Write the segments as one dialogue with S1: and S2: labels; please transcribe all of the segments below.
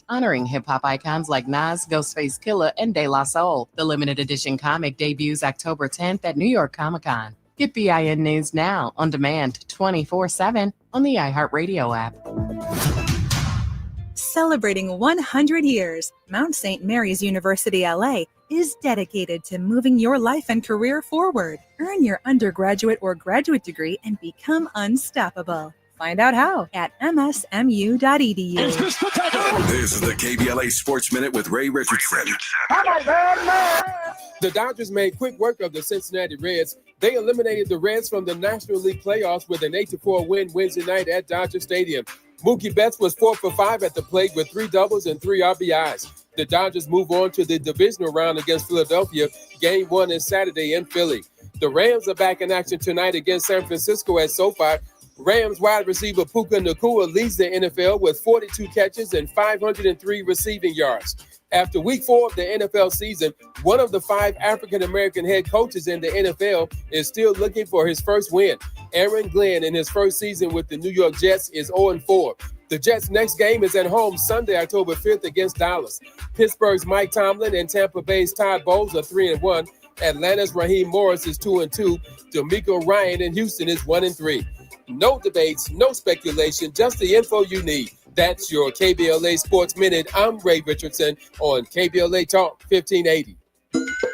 S1: honoring hip-hop icons like Nas, Ghostface Killah, and De La Soul. The limited edition comic debuts October 10th at New York Comic Con. Get BIN News now, on demand, 24/7 on the iHeartRadio app.
S2: Celebrating 100 years, Mount St. Mary's University LA is dedicated to moving your life and career forward. Earn your undergraduate or graduate degree and become unstoppable. Find out how at msmu.edu.
S3: This is the KBLA Sports Minute with Ray Richardson.
S4: The Dodgers made quick work of the Cincinnati Reds. They eliminated the Reds from the National League playoffs with an 8-4 win Wednesday night at Dodger Stadium. Mookie Betts was 4 for 5 at the plate with 3 doubles and 3 RBIs. The Dodgers move on to the divisional round against Philadelphia. Game 1 is Saturday in Philly. The Rams are back in action tonight against San Francisco at SoFi. Rams wide receiver Puka Nacua leads the NFL with 42 catches and 503 receiving yards. After week 4 of the NFL season, one of the 5 African-American head coaches in the NFL is still looking for his first win. Aaron Glenn, in his first season with the New York Jets, is 0-4. The Jets' next game is at home Sunday, October 5th against Dallas. Pittsburgh's Mike Tomlin and Tampa Bay's Todd Bowles are 3-1. Atlanta's Raheem Morris is 2-2. D'Amico Ryan in Houston is 1-3. No debates, no speculation, just the info you need. That's your KBLA Sports Minute. I'm Ray Richardson on KBLA Talk 1580.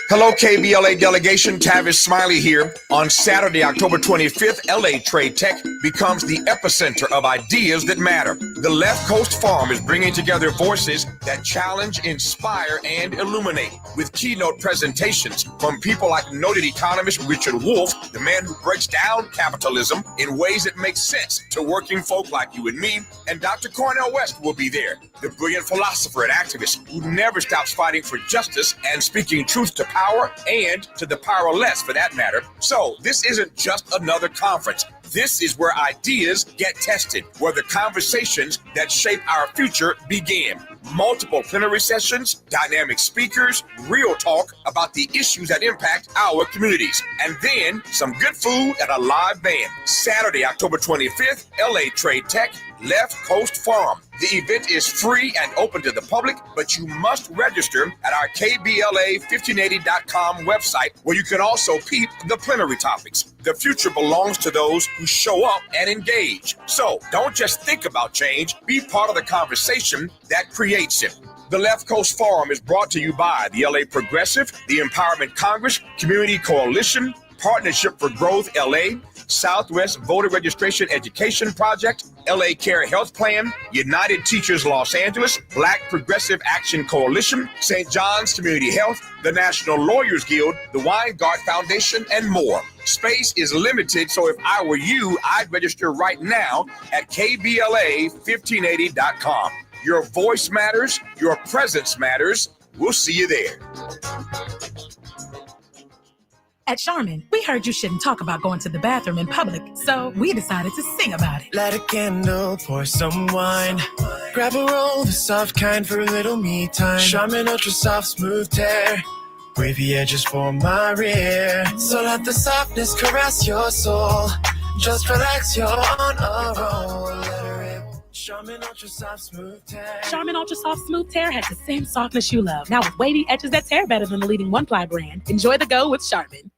S5: Hello, KBLA delegation. Tavis Smiley here. On Saturday, October 25th, LA Trade Tech becomes the epicenter of ideas that matter. The Left Coast Forum is bringing together voices that challenge, inspire, and illuminate with keynote presentations from people like noted economist Richard Wolff, the man who breaks down capitalism in ways that make sense to working folk like you and me, and Dr. Cornel West will be there, the brilliant philosopher and activist who never stops fighting for justice and speaking truth to power and to the powerless for that matter. So this isn't just another conference. This is where ideas get tested, where the conversations that shape our future begin. Multiple plenary sessions, dynamic speakers, real talk about the issues that impact our communities, and then some good food and a live band. Saturday, October 25th, LA Trade Tech, Left Coast Forum. The event is free and open to the public, but you must register at our KBLA1580.com website, where you can also peep the plenary topics. The future belongs to those who show up and engage. So don't just think about change, be part of the conversation that creates it. The Left Coast Forum is brought to you by the LA Progressive, the Empowerment Congress, Community Coalition, Partnership for Growth LA, Southwest Voter Registration Education Project, LA Care Health Plan, United Teachers Los Angeles, Black Progressive Action Coalition, St. John's Community Health, the National Lawyers Guild, the Weingart Foundation, and more. Space is limited, so if I were you, I'd register right now at KBLA1580.com. Your voice matters, your presence matters. We'll see you there.
S6: At Charmin, we heard you shouldn't talk about going to the bathroom in public, so we decided to sing about it.
S7: Light a candle, pour some wine. Grab a roll, the soft kind for a little me time. Charmin Ultra Soft Smooth Tear. Wavy edges for my rear. So let the softness caress your soul. Just relax, you're on a roll. Let her rip. Charmin Ultra Soft Smooth Tear.
S6: Charmin Ultra Soft Smooth Tear has the same softness you love, now with wavy edges that tear better than the leading one-ply brand. Enjoy the go with Charmin.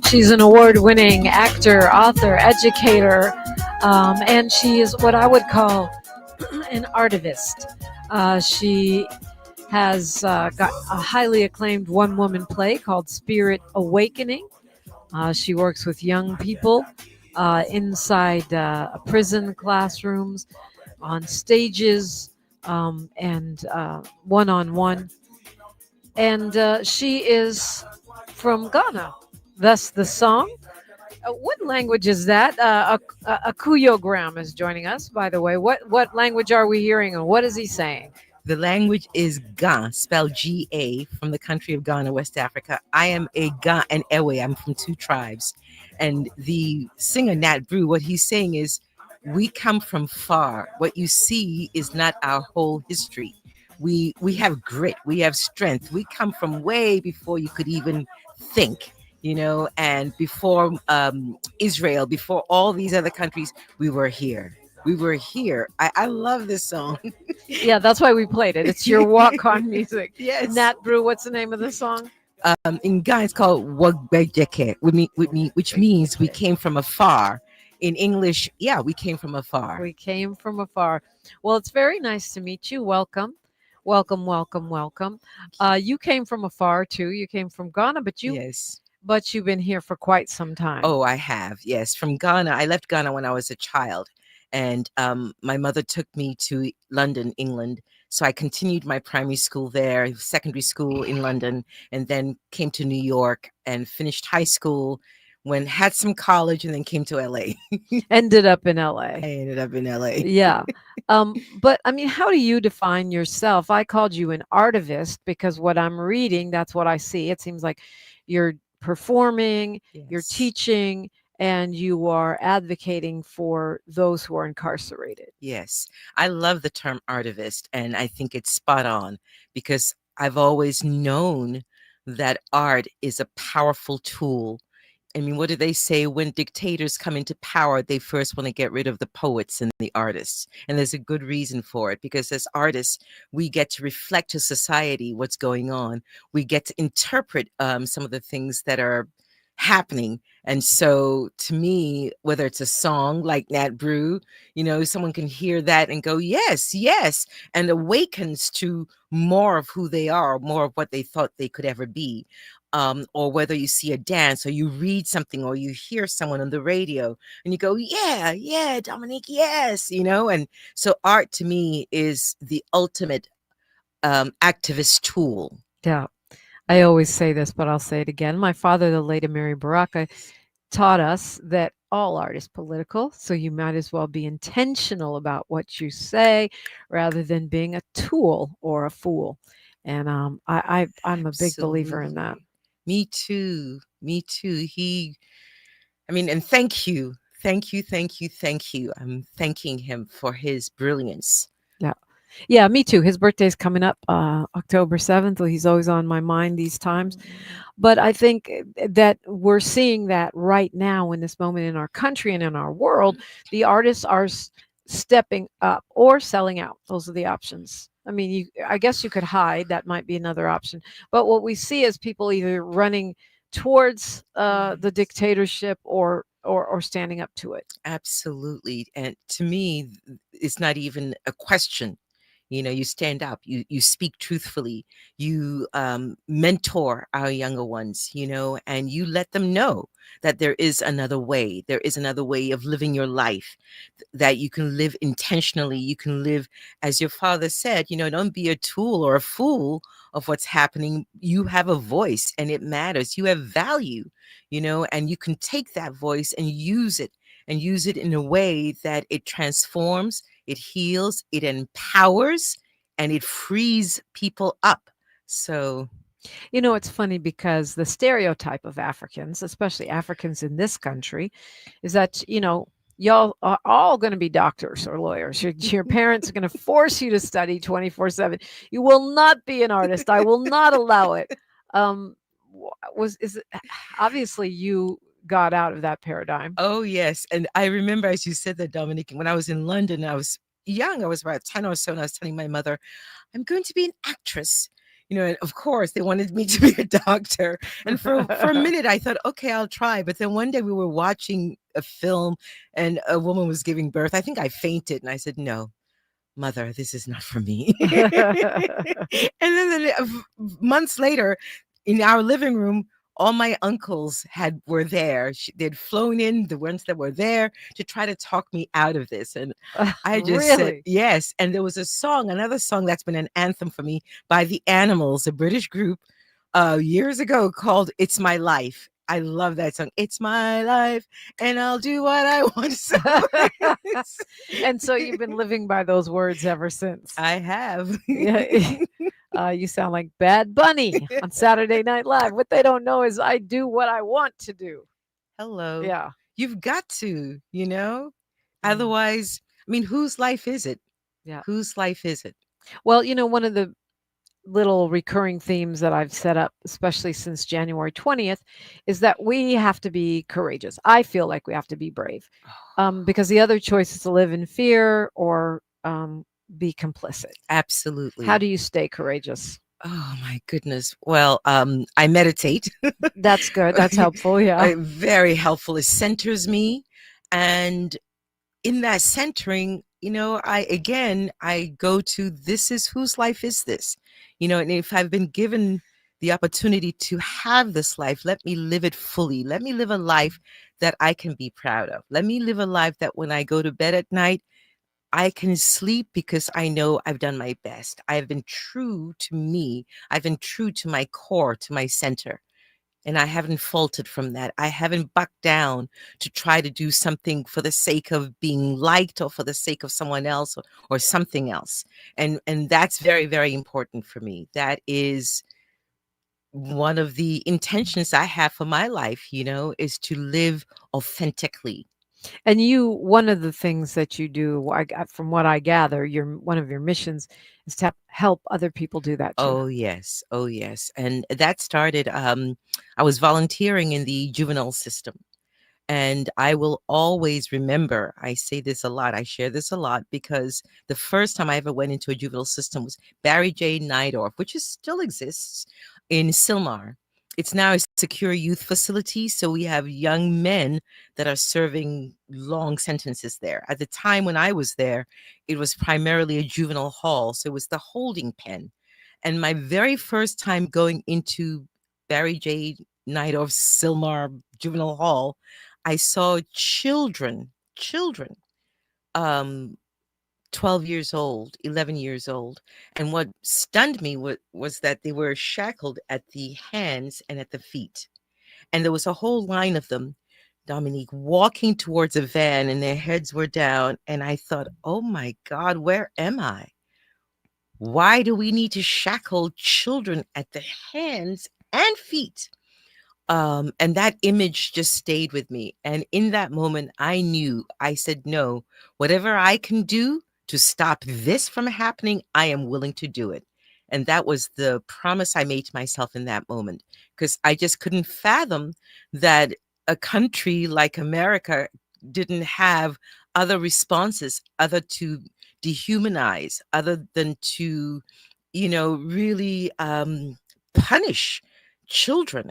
S8: She's an award-winning actor, author, educator, and she is what I would call an artivist. She has got a highly acclaimed one-woman play called Spirit Awakening. She works with young people inside prison classrooms, on stages, and one-on-one. And she is from Ghana. Thus the song. What language is that? Akuyoe Graham is joining us, by the way. What language are we hearing, and what is he saying?
S9: The language is Ga, spelled Ga, from the country of Ghana, West Africa. I am a Ga and Ewe. I'm from two tribes. And the singer, Nat Brew, what he's saying is, we come from far. What you see is not our whole history. We have grit. We have strength. We come from way before you could even think, and before Israel, before all these other countries, we were here. We were here. I love this song.
S8: Yeah, that's why we played it. It's your walk-on music.
S9: Yes.
S8: Nat Brew, what's the name of the song?
S9: In Ghana, it's called Wagbejeke, which means we came from afar. In English, we came from afar.
S8: We came from afar. Well, it's very nice to meet you. Welcome. Welcome, welcome, welcome. You came from afar, too. You came from Ghana, but you've been here for quite some time.
S9: Oh, I have, yes. From Ghana. I left Ghana when I was a child. And my mother took me to London, England. So I continued my primary school there, secondary school in London, and then came to New York and finished high school, had some college, and then came to LA.
S8: Ended up in LA.
S9: I ended up in LA.
S8: Yeah. But I mean, how do you define yourself? I called you an artivist because what I'm reading, that's what I see. It seems like you're performing, you're teaching, and you are advocating for those who are incarcerated.
S9: Yes. I love the term artivist, and I think it's spot on because I've always known that art is a powerful tool. I mean, what do they say? When dictators come into power, they first want to get rid of the poets and the artists. And there's a good reason for it, because as artists, we get to reflect to society what's going on. We get to interpret some of the things that are happening. And so to me, whether it's a song like Nat Brew, someone can hear that and go, yes, yes, and awakens to more of who they are, more of what they thought they could ever be. Or whether you see a dance or you read something or you hear someone on the radio and you go, yeah, Dominique, yes, and so art to me is the ultimate activist tool.
S8: Yeah. I always say this, but I'll say it again. My father, the late Amiri Baraka, taught us that all art is political, so you might as well be intentional about what you say rather than being a tool or a fool. And I'm a big believer in that.
S9: Me too. And thank you. I'm thanking him for his brilliance.
S8: Yeah, me too. His birthday's coming up October 7th. He's always on my mind these times. But I think that we're seeing that right now in this moment in our country and in our world. The artists are stepping up or selling out. Those are the options. I mean, I guess you could hide. That might be another option. But what we see is people either running towards the dictatorship or standing up to it.
S9: Absolutely. And to me, it's not even a question. You stand up, you speak truthfully, you mentor our younger ones, and you let them know that there is another way. There is another way of living your life, that you can live intentionally. You can live, as your father said, don't be a tool or a fool of what's happening. You have a voice and it matters. You have value, and you can take that voice and use it in a way that it transforms, it heals, it empowers, and it frees people up. So,
S8: it's funny because the stereotype of Africans, especially Africans in this country, is that, y'all are all going to be doctors or lawyers. Your parents are going to force you to study 24/7. You will not be an artist. I will not allow it. Obviously you got out of that paradigm.
S9: Oh, yes. And I remember, as you said that, Dominique, when I was in London, I was young. I was about 10 or so, and I was telling my mother, I'm going to be an actress. And of course, they wanted me to be a doctor. And for a minute, I thought, okay, I'll try. But then one day we were watching a film, and a woman was giving birth. I think I fainted, and I said, no, Mother, this is not for me. And then months later, in our living room, all my uncles were there. They'd flown in, the ones that were there, to try to talk me out of this. And I just said
S8: Really?
S9: yes. And there was another song that's been an anthem for me by The Animals, a British group, years ago, called "It's My Life." I love that song. It's my life, and I'll do what I want.
S8: And so you've been living by those words ever since.
S9: I have.
S8: Yeah. You sound like Bad Bunny on Saturday Night Live. What they don't know is I do what I want to do.
S9: Hello.
S8: Yeah.
S9: You've got to,
S8: Mm.
S9: Otherwise, I mean, whose life is it?
S8: Yeah.
S9: Whose life is it?
S8: Well, one of the little recurring themes that I've set up, especially since January 20th, is that we have to be courageous. I feel like we have to be brave, because the other choice is to live in fear or be complicit.
S9: Absolutely.
S8: How do you stay courageous?
S9: Oh my goodness. Well, I meditate.
S8: That's good. That's helpful. Yeah.
S9: Very helpful. It centers me. And in that centering, I go to, this is whose life is this? And if I've been given the opportunity to have this life, let me live it fully. Let me live a life that I can be proud of. Let me live a life that when I go to bed at night, I can sleep because I know I've done my best. I've been true to me. I've been true to my core, to my center. And I haven't faltered from that. I haven't bucked down to try to do something for the sake of being liked or for the sake of someone else or something else. And that's very, very important for me. That is one of the intentions I have for my life, is to live authentically.
S8: And one of the things that you do, from what I gather, one of your missions is to help other people do that too.
S9: Oh, yes. Oh, yes. And that started, I was volunteering in the juvenile system. And I will always remember, I say this a lot, I share this a lot, because the first time I ever went into a juvenile system was Barry J. Nidorf, which still exists in Silmar. It's now a secure youth facility. So we have young men that are serving long sentences there. At the time when I was there, it was primarily a juvenile hall. So it was the holding pen. And my very first time going into Barry J. Nidorf's Silmar Juvenile Hall, I saw children, 12 years old, 11 years old. And what stunned me was that they were shackled at the hands and at the feet. And there was a whole line of them, Dominique, walking towards a van, and their heads were down. And I thought, oh my God, where am I? Why do we need to shackle children at the hands and feet? And that image just stayed with me. And in that moment, I said, no, whatever I can do to stop this from happening, I am willing to do it. And that was the promise I made to myself in that moment, because I just couldn't fathom that a country like America didn't have other responses other to dehumanize, other than to, really punish children.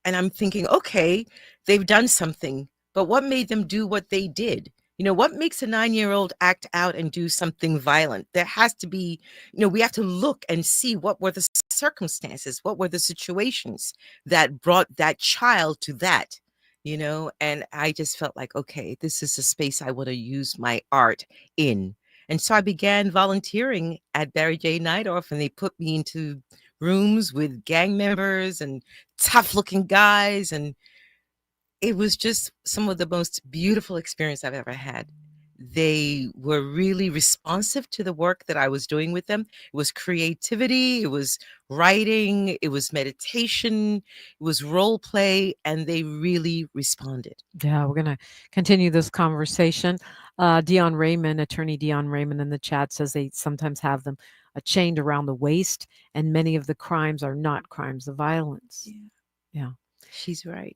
S9: And I'm thinking, okay, they've done something, but what made them do what they did? What makes a 9-year-old act out and do something violent? There has to be, we have to look and see what were the circumstances, what were the situations that brought that child to that, and I just felt like, okay, this is a space I want to use my art in. And so I began volunteering at Barry J. Nidorf, and they put me into rooms with gang members and tough looking guys. And it was just some of the most beautiful experience I've ever had. They were really responsive to the work that I was doing with them. It was creativity, it was writing, it was meditation, it was role play, and they really responded.
S8: Yeah, we're going to continue this conversation. Dion Raymond, attorney Dion Raymond in the chat says they sometimes have them chained around the waist, and many of the crimes are not crimes of violence. Yeah.
S9: She's right.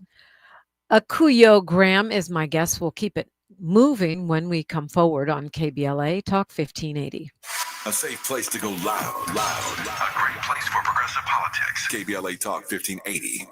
S8: Akuyoe Graham is my guest. We'll keep it moving when we come forward on KBLA Talk 1580.
S3: A safe place to go loud. A great place for progressive politics. KBLA Talk 1580.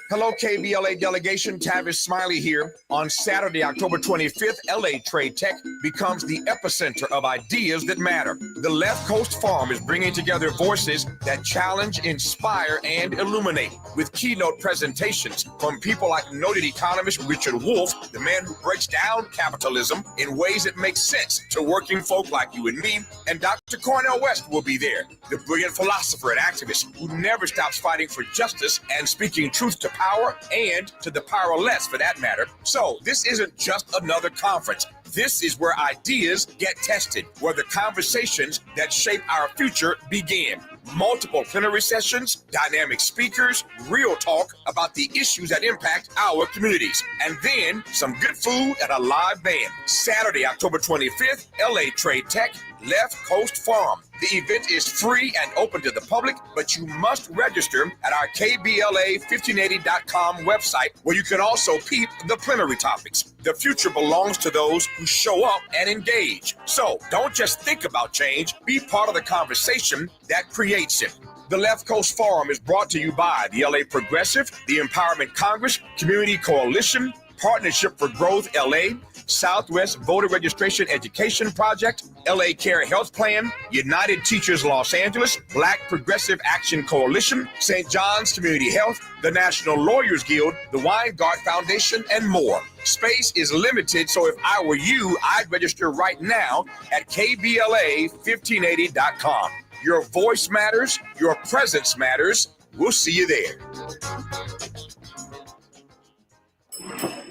S5: Hello, KBLA delegation. Tavis Smiley here. On Saturday, October 25th, LA Trade Tech becomes the epicenter of ideas that matter. The Left Coast Forum is bringing together voices that challenge, inspire, and illuminate with keynote presentations from people like noted economist Richard Wolff, the man who breaks down capitalism in ways that make sense to working folk like you and me, and Dr. Cornel West will be there, the brilliant philosopher and activist who never stops fighting for justice and speaking truth to power and to the powerless for that matter. So this isn't just another conference. This is where ideas get tested, where the conversations that shape our future begin. Multiple plenary sessions, dynamic speakers, real talk about the issues that impact our communities, and then some good food and a live band. Saturday, October 25th, LA Trade Tech, Left Coast Forum. The event is free and open to the public, but you must register at our KBLA1580.com website, where you can also peep the plenary topics. The future belongs to those who show up and engage. So don't just think about change, be part of the conversation that creates it. The Left Coast Forum is brought to you by the LA Progressive, the Empowerment Congress, Community Coalition, Partnership for Growth LA, Southwest Voter Registration Education Project, LA Care Health Plan, United Teachers Los Angeles, Black Progressive Action Coalition, St. John's Community Health, the National Lawyers Guild, the Weingart Foundation, and more. Space is limited, so if I were you, I'd register right now at KBLA1580.com. Your voice matters, your presence matters. We'll see you there.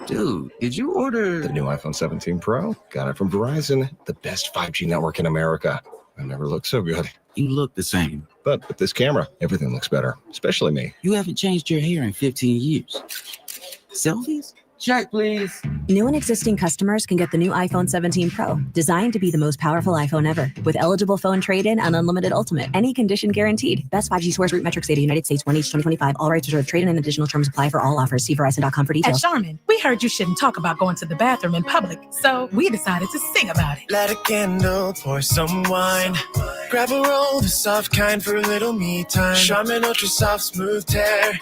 S10: Dude, did you order the new iPhone 17 Pro? Got it from Verizon, the best 5G network in America. I never looked so good.
S11: You look the same.
S10: But with this camera, everything looks better, especially me.
S11: You haven't changed your hair in 15 years. Selfies? Check, please.
S12: New and existing customers can get the new iPhone 17 Pro, designed to be the most powerful iPhone ever, with eligible phone trade-in and unlimited ultimate. Any condition guaranteed. Best 5G source root metrics data, United States, 1H 2025. All rights reserved. Trade-in and additional terms apply for all offers. See Verizon.com for
S6: At
S12: details.
S6: Charmin, we heard you shouldn't talk about going to the bathroom in public, so we decided to sing about it.
S7: Light a candle, pour some wine. Grab a roll, the soft kind for a little me time. Charmin Ultra Soft Smooth Tear.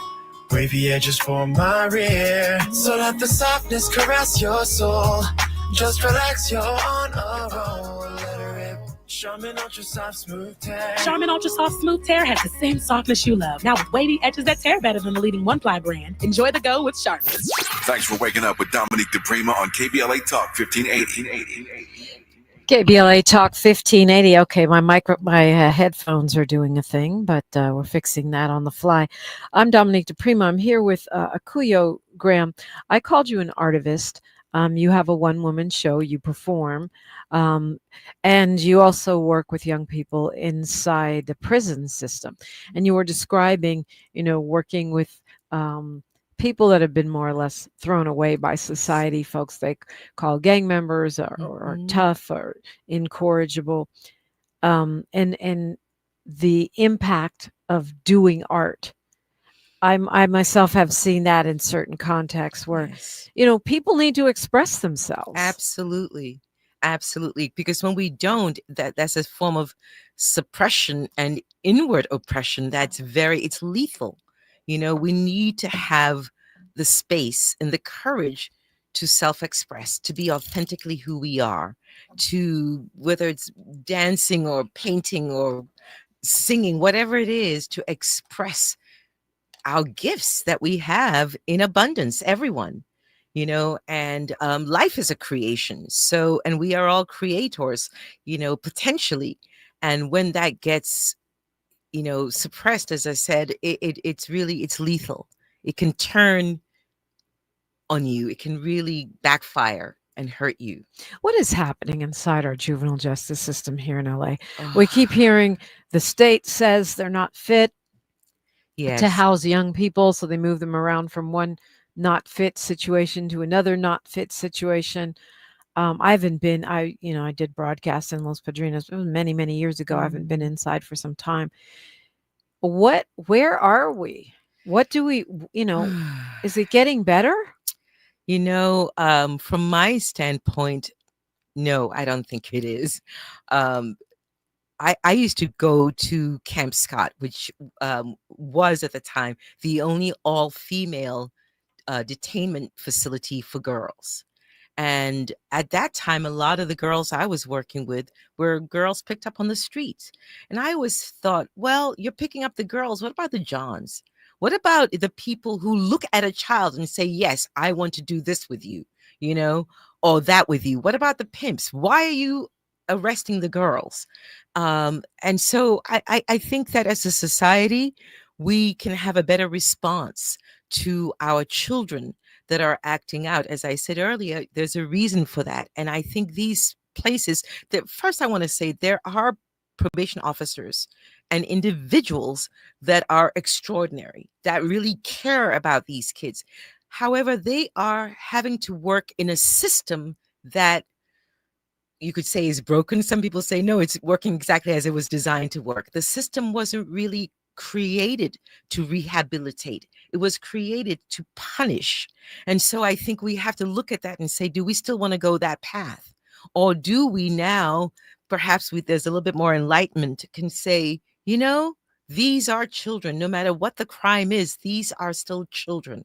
S7: Wavy edges for my rear. So let the softness caress your soul. Just relax, you're on a roll. Let her rip. Charmin Ultra Soft Smooth Tear.
S6: Charmin Ultra Soft Smooth Tear has the same softness you love, now with wavy edges that tear better than the leading one-ply brand. Enjoy the go with Charmin.
S3: Thanks for waking up with Dominique DePrima on KBLA Talk 1580.
S8: KBLA Talk 1580. Okay, my headphones are doing a thing, but we're fixing that on the fly. I'm Dominique DePrima. I'm here with Akuyoe Graham. I called you an artivist. You have a one-woman show. You perform, and you also work with young people inside the prison system. And you were describing, working with people that have been more or less thrown away by society, folks they call gang members or tough or incorrigible, and the impact of doing art. I myself have seen that in certain contexts where,
S9: Yes.
S8: People need to express themselves.
S9: Absolutely. Absolutely. Because when we don't, that's a form of suppression and inward oppression it's lethal. We need to have the space and the courage to self-express, to be authentically who we are, to whether it's dancing or painting or singing, whatever it is, to express our gifts that we have in abundance, everyone, and life is a creation. So, and we are all creators, potentially. And when that gets suppressed, as I said, it's lethal. It can turn on you. It can really backfire and hurt you.
S8: What is happening inside our juvenile justice system here in LA? We keep hearing the state says they're not fit to house young people, so they move them around from one not fit situation to another not fit situation. I haven't been, I did broadcast in Los Padrinos. It was many, many years ago. I haven't been inside for some time. Where are we? What do we, is it getting better?
S9: From my standpoint, no, I don't think it is. I used to go to Camp Scott, which was at the time the only all-female detainment facility for girls. And at that time, a lot of the girls I was working with were girls picked up on the streets. And I always thought, well, you're picking up the girls. What about the Johns? What about the people who look at a child and say, yes, I want to do this with you, or that with you? What about the pimps? Why are you arresting the girls? And so I think that as a society, we can have a better response to our children that are acting out. As I said earlier, there's a reason for that. And I think these places that first I want to say there are probation officers and individuals that are extraordinary, that really care about these kids. However, they are having to work in a system that you could say is broken. Some people say, no, it's working exactly as it was designed to work. The system wasn't really created to rehabilitate. It was created to punish. And so I think we have to look at that and say, do we still want to go that path? Or do we now, perhaps there's a little bit more enlightenment, can say, these are children. No matter what the crime is, these are still children.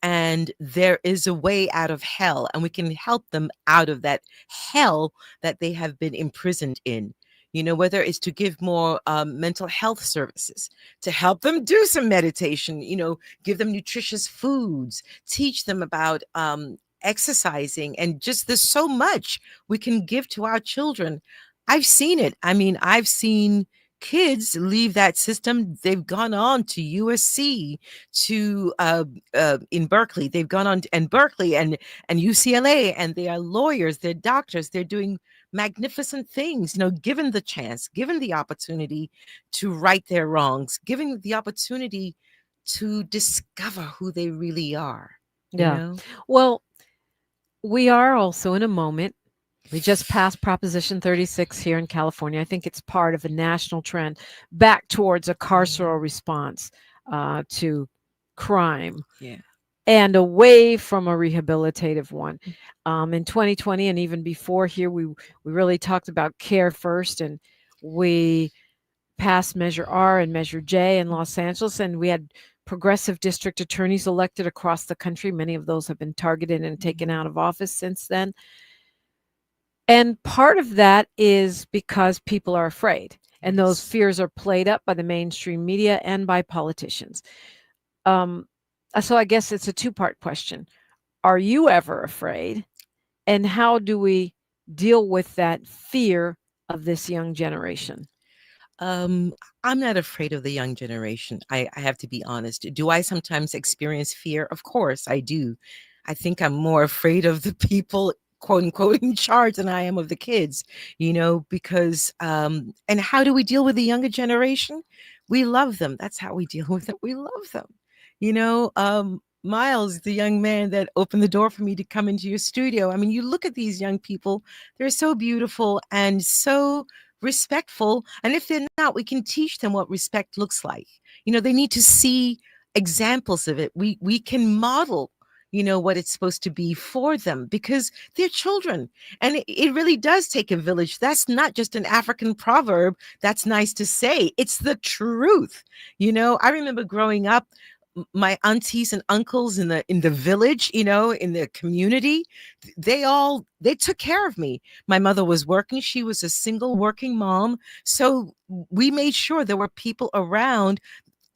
S9: And there is a way out of hell, and we can help them out of that hell that they have been imprisoned in. Whether it's to give more mental health services, to help them do some meditation, give them nutritious foods, teach them about exercising, and just there's so much we can give to our children. I've seen it. I mean, I've seen kids leave that system. They've gone on to USC, to in Berkeley. They've gone on and Berkeley and UCLA, and they are lawyers, they're doctors, they're doing magnificent things, given the chance, given the opportunity to right their wrongs, given the opportunity to discover who they really are.
S8: Yeah. Well, we are also in a moment. We just passed Proposition 36 here in California. I think it's part of a national trend back towards a carceral response to crime.
S9: Yeah.
S8: And away from a rehabilitative one. In 2020 and even before here, we really talked about care first, and we passed Measure R and Measure J in Los Angeles, and we had progressive district attorneys elected across the country. Many of those have been targeted and taken out of office since then. And part of that is because people are afraid, and those fears are played up by the mainstream media and by politicians. So I guess it's a two-part question. Are you ever afraid? And how do we deal with that fear of this young generation?
S9: I'm not afraid of the young generation. I have to be honest. Do I sometimes experience fear? Of course I do. I think I'm more afraid of the people, quote unquote, in charge than I am of the kids, because, and how do we deal with the younger generation? We love them. That's how we deal with it. We love them. Miles, the young man that opened the door for me to come into your studio. I mean, you look at these young people, they're so beautiful and so respectful. And if they're not, we can teach them what respect looks like. They need to see examples of it. We can model, what it's supposed to be for them, because they're children. And it really does take a village. That's not just an African proverb that's nice to say. It's the truth. I remember growing up, my aunties and uncles in the village, in the community, they took care of me. My mother was working. She was a single working mom. So we made sure there were people around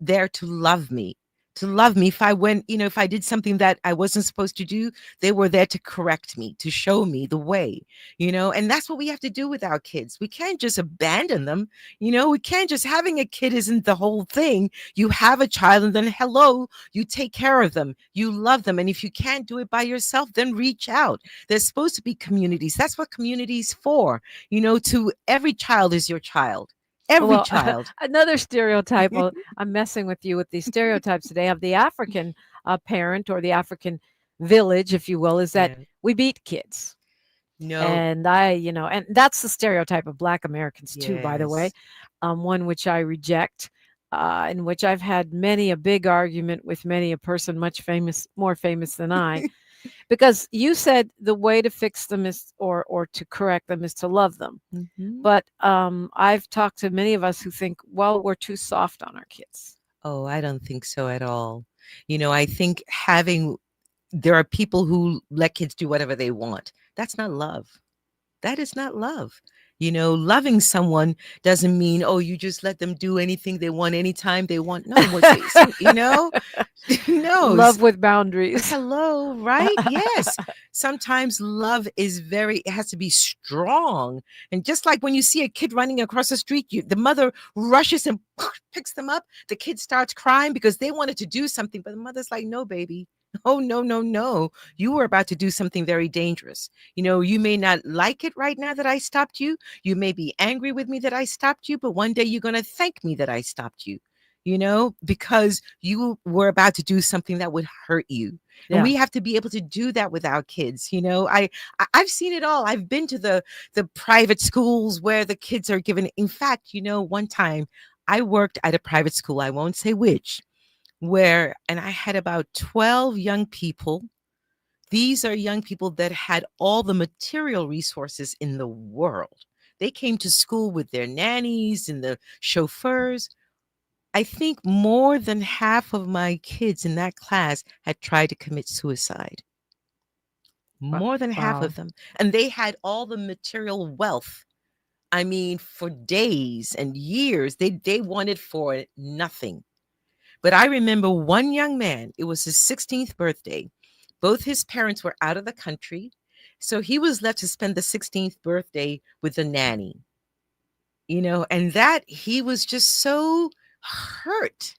S9: there to love me. If I went, if I did something that I wasn't supposed to do, they were there to correct me, to show me the way, and that's what we have to do with our kids. We can't just abandon them. We can't just, having a kid isn't the whole thing. You have a child and then you take care of them. You love them. And if you can't do it by yourself, then reach out. There's supposed to be communities. That's what communities for, to every child is your child. Every child.
S8: Another stereotype. Well, I'm messing with you with these stereotypes today of the African parent or the African village, if you will, is that we beat kids.
S9: No.
S8: And and that's the stereotype of Black Americans too, by the way, one which I reject, in which I've had many a big argument with many a person more famous than I. Because you said the way to fix them is, or to correct them, is to love them.
S9: Mm-hmm.
S8: But I've talked to many of us who think, well, we're too soft on our kids.
S9: Oh, I don't think so at all. I think having there are people who let kids do whatever they want. That's not love. That is not love. Loving someone doesn't mean, oh, you just let them do anything they want anytime they want. No, no.
S8: Love with boundaries.
S9: Hello, right? Yes. Sometimes love is it has to be strong. And just like when you see a kid running across the street, the mother rushes and picks them up. The kid starts crying because they wanted to do something, but the mother's like, no, baby. Oh, no, no, no. You were about to do something very dangerous. You may not like it right now that I stopped you. You may be angry with me that I stopped you, but one day you're going to thank me that I stopped you, because you were about to do something that would hurt you.
S8: Yeah.
S9: And we have to be able to do that with our kids. I've seen it all. I've been to the private schools where the kids are given. In fact, one time I worked at a private school. I won't say which. And I had about 12 young people. These are young people that had all the material resources in the world. They came to school with their nannies and the chauffeurs. I think more than half of my kids in that class had tried to commit suicide. More than half of them. And they had all the material wealth. I mean, for days and years, they wanted for nothing. But I remember one young man, it was his 16th birthday. Both his parents were out of the country. So he was left to spend the 16th birthday with a nanny, and that he was just so hurt,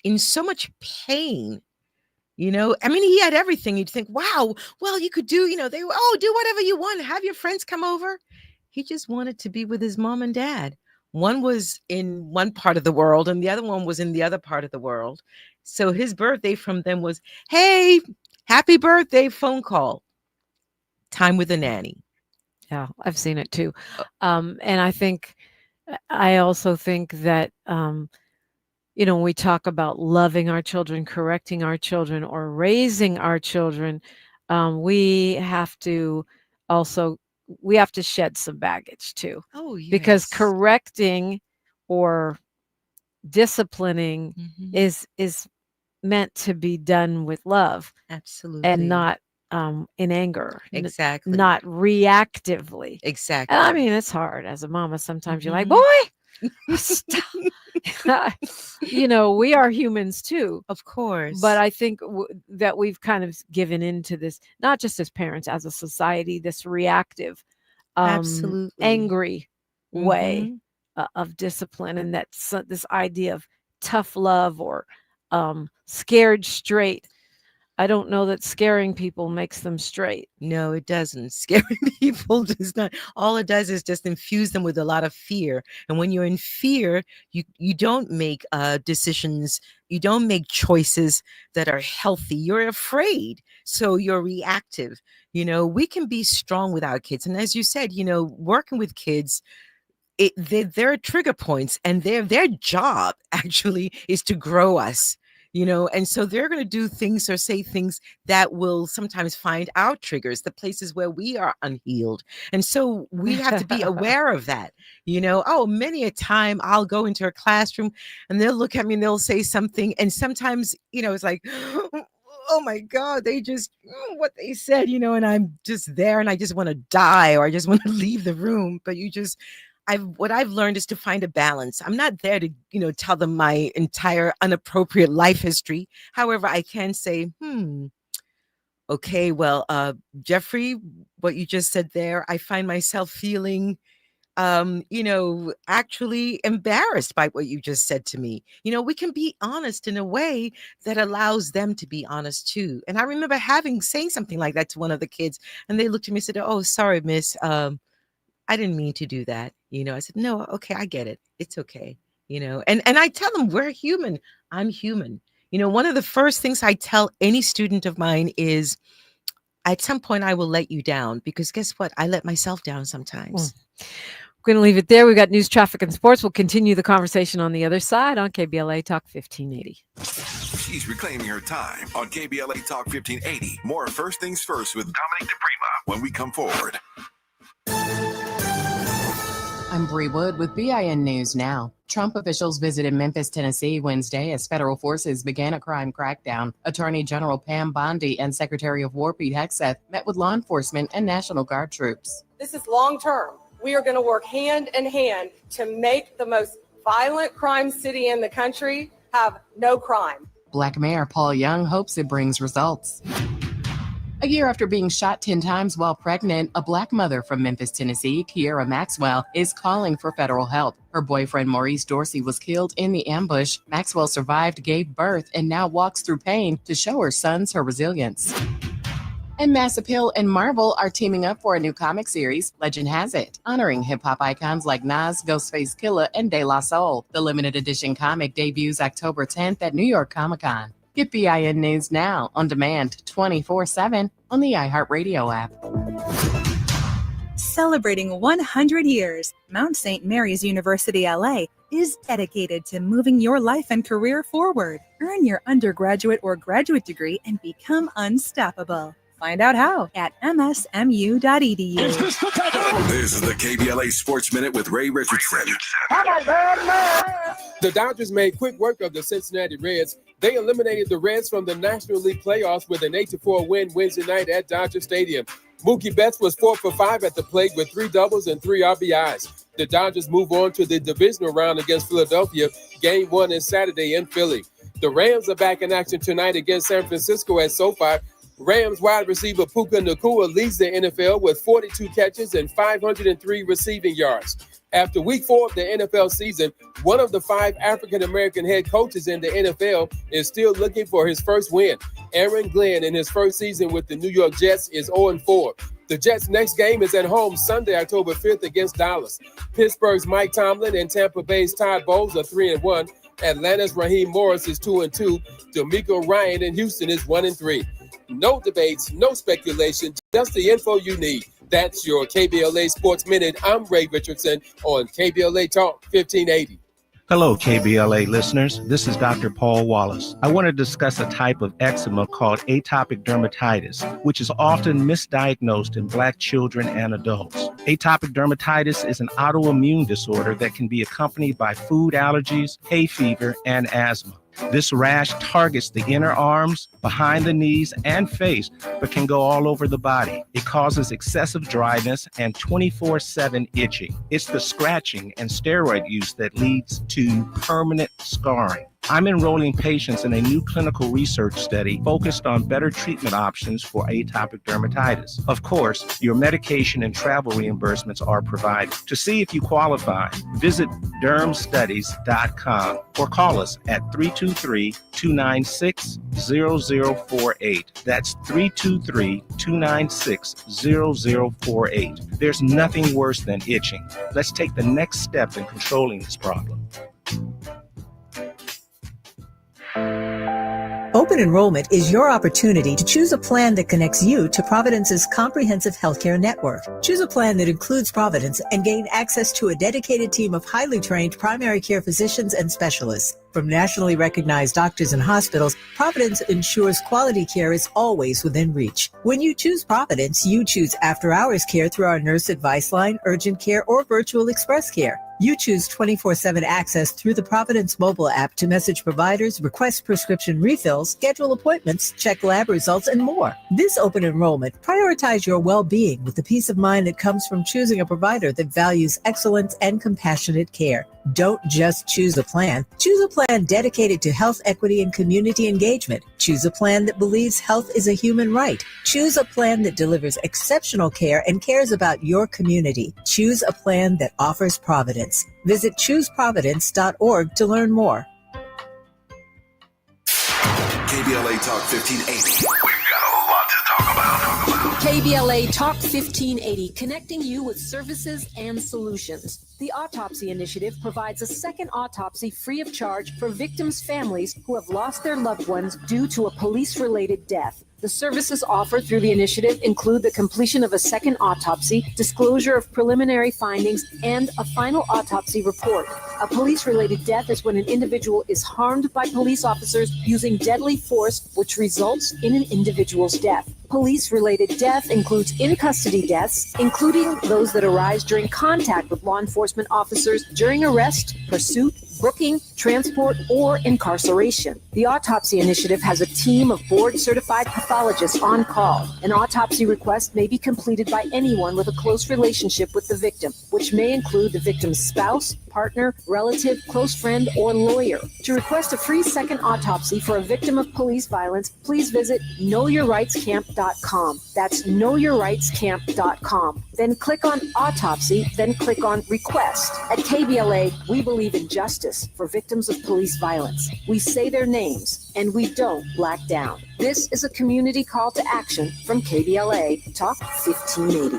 S9: in so much pain, I mean, he had everything. You'd think, wow, well, you could do, do whatever you want. Have your friends come over. He just wanted to be with his mom and dad. One was in one part of the world and the other one was in the other part of the world. So his birthday from them was, hey, happy birthday, phone call. Time with a nanny.
S8: Yeah, I've seen it too. And I also think that, when we talk about loving our children, correcting our children, or raising our children, we have to shed some baggage too.
S9: Oh, yes.
S8: Because correcting or disciplining is meant to be done with love.
S9: Absolutely.
S8: And not in anger.
S9: Exactly.
S8: Not reactively.
S9: Exactly.
S8: And I mean, it's hard as a mama. Sometimes you're like, boy, stop. We are humans too.
S9: Of course.
S8: But I think that we've kind of given into this, not just as parents, as a society, this reactive,
S9: absolutely
S8: angry way of discipline. And that's this idea of tough love or scared straight. I don't know that scaring people makes them straight.
S9: No, it doesn't. Scaring people does not. All it does is just infuse them with a lot of fear. And when you're in fear, you don't make decisions. You don't make choices that are healthy. You're afraid. So you're reactive. We can be strong with our kids. And as you said, working with kids, there are trigger points, and their job actually is to grow us. And so they're going to do things or say things that will sometimes find our triggers, the places where we are unhealed. And so we have to be aware of that. Many a time I'll go into a classroom and they'll look at me and they'll say something. And sometimes, it's like, oh my God, they just, what they said, and I'm just there and I just want to die or I just want to leave the room. But what I've learned is to find a balance. I'm not there to, tell them my entire inappropriate life history. However, I can say, okay, well, Jeffrey, what you just said there, I find myself feeling, actually embarrassed by what you just said to me. We can be honest in a way that allows them to be honest too. And I remember saying something like that to one of the kids, and they looked at me and said, oh, sorry, miss. I didn't mean to do that. I said, no, okay, I get it. It's okay. And I tell them we're human. I'm human. One of the first things I tell any student of mine is at some point I will let you down, because guess what? I let myself down sometimes.
S8: We're going to leave it there. We've got news, traffic, and sports. We'll continue the conversation on the other side on KBLA Talk 1580.
S3: She's reclaiming her time on KBLA Talk 1580. More First Things First with Dominic DePrima when we come forward.
S1: I'm I'm Bree Wood with BIN News Now. Trump officials visited Memphis, Tennessee Wednesday as federal forces began a crime crackdown. Attorney General Pam Bondi and Secretary of War Pete Hegseth met with law enforcement and National Guard troops.
S13: This is long term. We are going to work hand in hand to make the most violent crime city in the country have no crime.
S1: Black Mayor Paul Young hopes it brings results. A year after being shot 10 times while pregnant, a Black mother from Memphis, Tennessee, Kiera Maxwell, is calling for federal help. Her boyfriend, Maurice Dorsey, was killed in the ambush. Maxwell survived, gave birth, and now walks through pain to show her sons her resilience. And Mass Appeal and Marvel are teaming up for a new comic series, Legend Has It, honoring hip-hop icons like Nas, Ghostface Killah, and De La Soul. The limited edition comic debuts October 10th at New York Comic-Con. Get BIN News Now on demand 24/7 on the iHeartRadio app.
S2: Celebrating 100 years, Mount St. Mary's University LA is dedicated to moving your life and career forward. Earn your undergraduate or graduate degree and become unstoppable. Find out how at msmu.edu.
S3: This is the KBLA Sports Minute with Ray Richardson.
S4: The Dodgers made quick work of the Cincinnati Reds. They eliminated the Reds from the National League playoffs with an 8-4 win Wednesday night at Dodger Stadium. Mookie Betts was 4 for 5 at the plate with 3 doubles and 3 RBIs. The Dodgers move on to the divisional round against Philadelphia. Game 1 is Saturday in Philly. The Rams are back in action tonight against San Francisco at SoFi. Rams wide receiver Puka Nacua leads the NFL with 42 catches and 503 receiving yards. After week 4 of the NFL season, one of the 5 African-American head coaches in the NFL is still looking for his first win. Aaron Glenn, in his first season with the New York Jets, is 0-4. The Jets' next game is at home Sunday, October 5th against Dallas. Pittsburgh's Mike Tomlin and Tampa Bay's Todd Bowles are 3-1. Atlanta's Raheem Morris is 2-2. D'Amico Ryan in Houston is 1-3. No debates, no speculation, just the info you need. That's your KBLA Sports Minute. I'm Ray Richardson on KBLA Talk 1580.
S14: Hello, KBLA listeners. This is Dr. Paul Wallace. I want to discuss a type of eczema called atopic dermatitis, which is often misdiagnosed in Black children and adults. Atopic dermatitis is an autoimmune disorder that can be accompanied by food allergies, hay fever, and asthma. This rash targets the inner arms, behind the knees, and face, but can go all over the body. It causes excessive dryness and 24/7 itching. It's the scratching and steroid use that leads to permanent scarring. I'm enrolling patients in a new clinical research study focused on better treatment options for atopic dermatitis. Of course, your medication and travel reimbursements are provided. To see if you qualify, visit dermstudies.com or call us at 323-296-0048. That's 323-296-0048. There's nothing worse than itching. Let's take the next step in controlling this problem.
S15: Open enrollment is your opportunity to choose a plan that connects you to Providence's comprehensive healthcare network. Choose a plan that includes Providence and gain access to a dedicated team of highly trained primary care physicians and specialists. From nationally recognized doctors and hospitals, Providence ensures quality care is always within reach. When you choose Providence, you choose after-hours care through our nurse advice line, urgent care, or virtual express care. You choose 24/7 access through the Providence mobile app to message providers, request prescription refills, schedule appointments, check lab results, and more. This open enrollment, prioritize your well-being with the peace of mind that comes from choosing a provider that values excellence and compassionate care. Don't just choose a plan. Choose a plan dedicated to health equity and community engagement. Choose a plan that believes health is a human right. Choose a plan that delivers exceptional care and cares about your community. Choose a plan that offers Providence. Visit chooseprovidence.org to learn more.
S3: KBLA Talk 1580. We've got a lot to talk about.
S16: KBLA Talk 1580, connecting you with services and solutions. The Autopsy Initiative provides a second autopsy free of charge for victims' families who have lost their loved ones due to a police-related death. The services offered through the initiative include the completion of a second autopsy, disclosure of preliminary findings, and a final autopsy report. A police-related death is when an individual is harmed by police officers using deadly force, which results in an individual's death. Police-related death includes in-custody deaths, including those that arise during contact with law enforcement officers during arrest, pursuit, booking, transport, or incarceration. The Autopsy Initiative has a team of board-certified pathologists on call. An autopsy request may be completed by anyone with a close relationship with the victim, which may include the victim's spouse, partner, relative, close friend, or lawyer. To request a free second autopsy for a victim of police violence, please visit knowyourrightscamp.com. That's knowyourrightscamp.com. Then click on Autopsy, then click on Request. At KBLA, we believe in justice for victims of police violence. We say their names, and we don't black down. This is a community call to action from KBLA Talk 1580.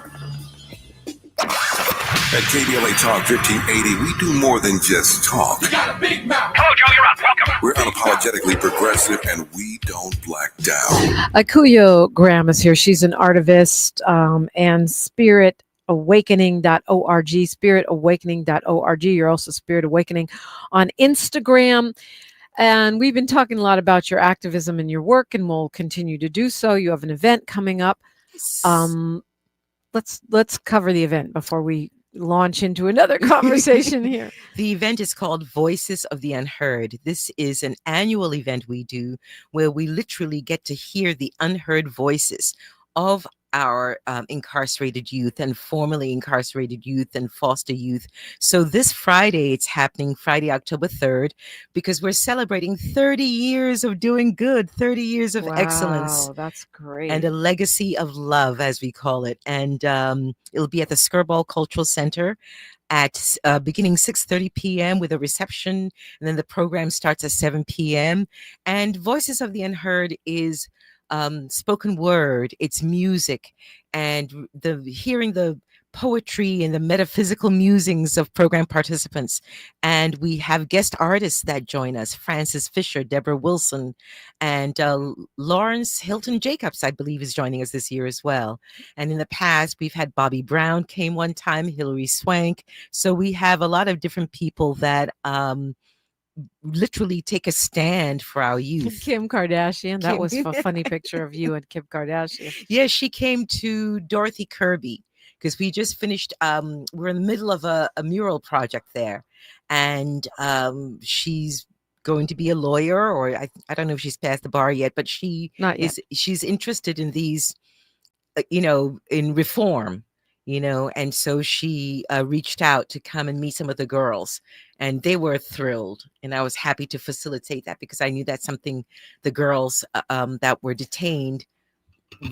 S3: At KBLA Talk 1580, we do more than just talk.
S7: You got a big mouth. Hello, Joe, you're up. Welcome.
S3: We're unapologetically progressive, and we don't black down.
S8: Akuyoe Graham is here. She's an artivist and spiritawakening.org, spiritawakening.org. You're also Spirit Awakening on Instagram. And we've been talking a lot about your activism and your work, and we'll continue to do so. You have an event coming up. Let's cover the event before we launch into another conversation here.
S9: The event is called Voices of the Unheard. This is an annual event we do where we literally get to hear the unheard voices of our incarcerated youth and formerly incarcerated youth and foster youth. So this Friday, it's happening Friday, October 3rd, because we're celebrating 30 years of doing good, 30 years of excellence.
S8: Wow, that's great.
S9: And a legacy of love, as we call it. And it'll be at the Skirball Cultural Center at beginning 6:30 p.m. with a reception. And then the program starts at 7 p.m. And Voices of the Unheard is spoken word, it's music, and hearing the poetry and the metaphysical musings of program participants. And we have guest artists that join us: Francis Fisher, Deborah Wilson, and Lawrence Hilton Jacobs, I believe, is joining us this year as well. And in the past, we've had Bobby Brown came one time, Hilary Swank. So we have a lot of different people that literally take a stand for our youth.
S8: Kim Kardashian. That was a funny picture of you and Kim Kardashian.
S9: Yeah, she came to Dorothy Kirby because we just finished, we're in the middle of a mural project there. And she's going to be a lawyer, or I don't know if she's passed the bar yet, but she's interested in these, in reform. And so she reached out to come and meet some of the girls, and they were thrilled. And I was happy to facilitate that because I knew that's something the girls that were detained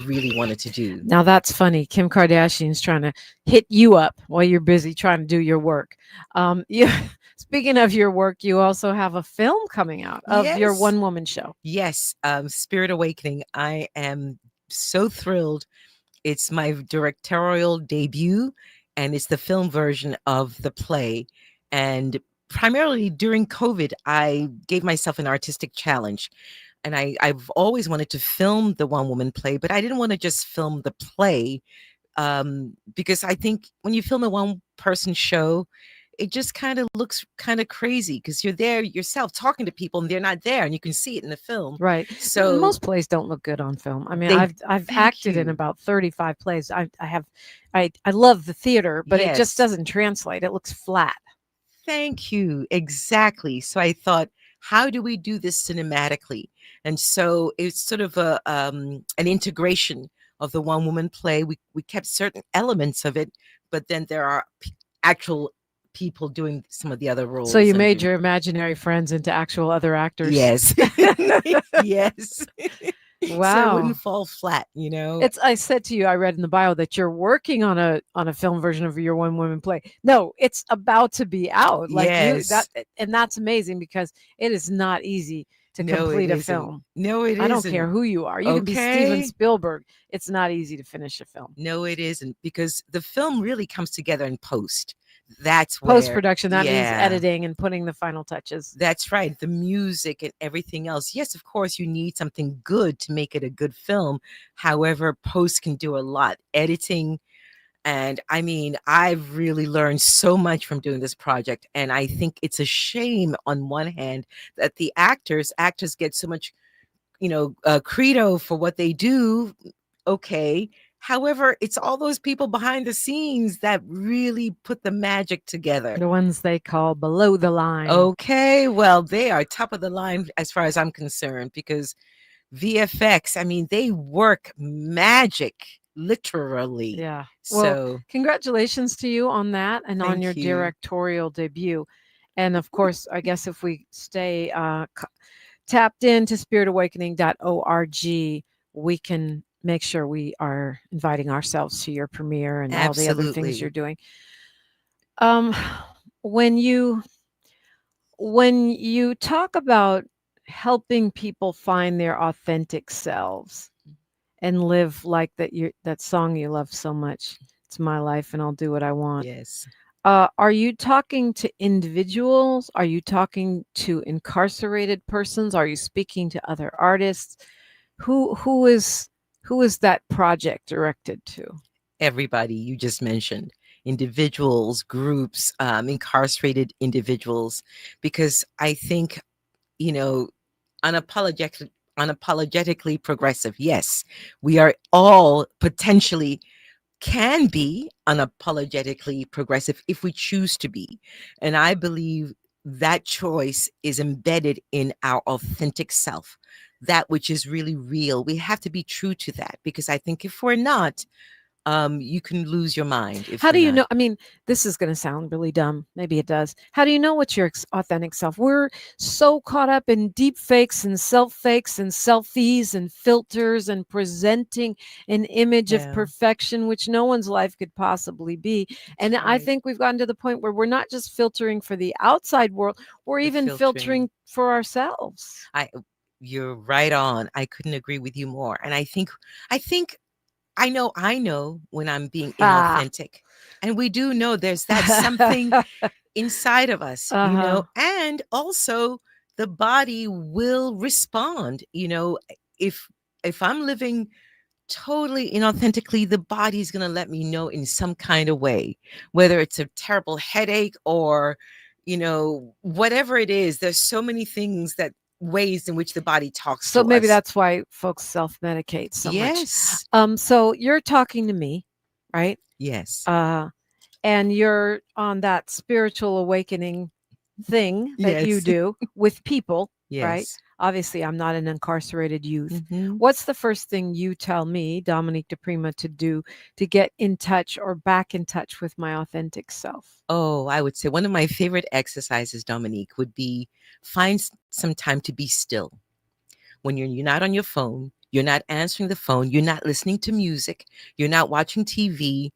S9: really wanted to do.
S8: Now that's funny. Kim Kardashian's trying to hit you up while you're busy trying to do your work. Speaking of your work, you also have a film coming out of your one-woman show.
S9: Yes, Spirit Awakening. I am so thrilled. It's my directorial debut, and it's the film version of the play. And primarily during COVID, I gave myself an artistic challenge. And I've always wanted to film the one-woman play, but I didn't want to just film the play because I think when you film a one-person show, it just kind of looks kind of crazy because you're there yourself talking to people and they're not there, and you can see it in the film.
S8: Right.
S9: So
S8: most plays don't look good on film. I mean, I've acted in about 35 plays. I love the theater, but it just doesn't translate. It looks flat.
S9: Thank you. Exactly. So I thought, how do we do this cinematically? And so it's sort of an integration of the one-woman play. We kept certain elements of it, but then there are actual people doing some of the other roles.
S8: So you made your imaginary friends into actual other actors.
S9: Yes. Yes.
S8: Wow.
S9: So it wouldn't fall flat,
S8: I said to you, I read in the bio that you're working on a film version of your one-woman play. No, it's about to be out. And that's amazing because it is not easy to complete a film.
S9: No, it isn't.
S8: I don't care who you are. You can be Steven Spielberg. It's not easy to finish a film.
S9: No, it isn't, because the film really comes together in post. That's where,
S8: Post-production, that means
S9: yeah.
S8: editing and putting the final touches.
S9: That's right. The music and everything else. Yes, of course, you need something good to make it a good film. However, post can do a lot. Editing. And I mean, I've really learned so much from doing this project. And I think it's a shame on one hand that the actors get so much, credo for what they do. Okay. However, it's all those people behind the scenes that really put the magic together.
S8: The ones they call below the line.
S9: Okay, well, they are top of the line as far as I'm concerned, because VFX, I mean, they work magic, literally.
S8: Yeah.
S9: So
S8: Well, congratulations to you on that and on
S9: Thank
S8: your
S9: you.
S8: directorial debut. And of course, I guess if we stay tapped into spiritawakening.org, we can make sure we are inviting ourselves to your premiere and all the other things
S9: Absolutely.
S8: you're doing. When you talk about helping people find their authentic selves and live like that song you love so much, it's my life and I'll do what I want.
S9: Yes.
S8: Are you talking to individuals? Are you talking to incarcerated persons? Are you speaking to other artists? Who is that project directed to?
S9: Everybody you just mentioned, individuals, groups, incarcerated individuals, because I think, unapologetically progressive. Yes, we are all potentially can be unapologetically progressive if we choose to be. And I believe that choice is embedded in our authentic self, that which is really real. We have to be true to that, because I think if we're not, you can lose your mind.
S8: How do you know? I mean, this is going to sound really dumb. Maybe it does. How do you know what's your authentic self? We're so caught up in deep fakes and selfies and filters and presenting an image of
S9: Yeah.
S8: perfection, which no one's life could possibly be. And I think we've gotten to the point where we're not just filtering for the outside world, we're even filtering for ourselves.
S9: You're right on. I couldn't agree with you more. And I think I know when I'm being inauthentic. And we do know there's that something inside of us, and also the body will respond. If I'm living totally inauthentically, the body's going to let me know in some kind of way, whether it's a terrible headache or, whatever it is. There's so many ways in which the body talks to
S8: So maybe
S9: us.
S8: that's why folks self-medicate so
S9: Yes.
S8: much. So you're talking to me, right?
S9: Yes.
S8: And you're on that spiritual awakening thing that you
S9: Yes.
S8: do with people, right?
S9: Yes.
S8: Obviously, I'm not an incarcerated youth.
S9: Mhm.
S8: What's the first thing you tell me, Dominique DePrima, to do to get in touch or back in touch with my authentic self?
S9: Oh, I would say one of my favorite exercises, Dominique, would be find some time to be still. When you're not on your phone, you're not answering the phone, you're not listening to music, you're not watching TV,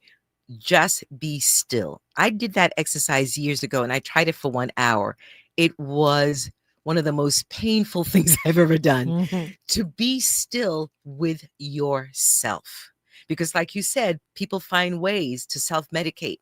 S9: just be still. I did that exercise years ago and I tried it for 1 hour. It was one of the most painful things I've ever done, to be still with yourself. Because like you said, people find ways to self-medicate.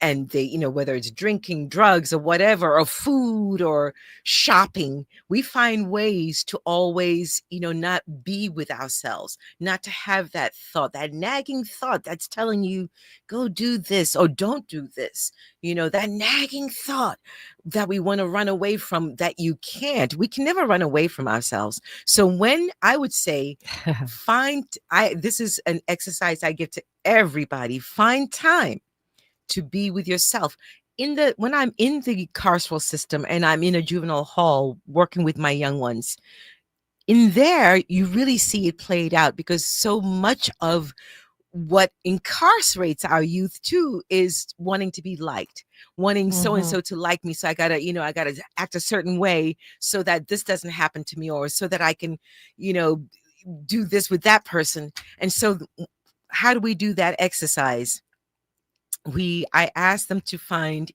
S9: And they, whether it's drinking, drugs, or whatever, or food or shopping, we find ways to always, not be with ourselves, not to have that thought, that nagging thought that's telling you, go do this or don't do this. That nagging thought that we want to run away from, that you can't. We can never run away from ourselves. So when I would say, this is an exercise I give to everybody, find time to be with yourself. When I'm in the carceral system and I'm in a juvenile hall working with my young ones, in there you really see it played out, because so much of what incarcerates our youth too is wanting to be liked, wanting so and so to like me. So I gotta act a certain way so that this doesn't happen to me, or so that I can, do this with that person. And so how do we do that exercise? I asked them to find,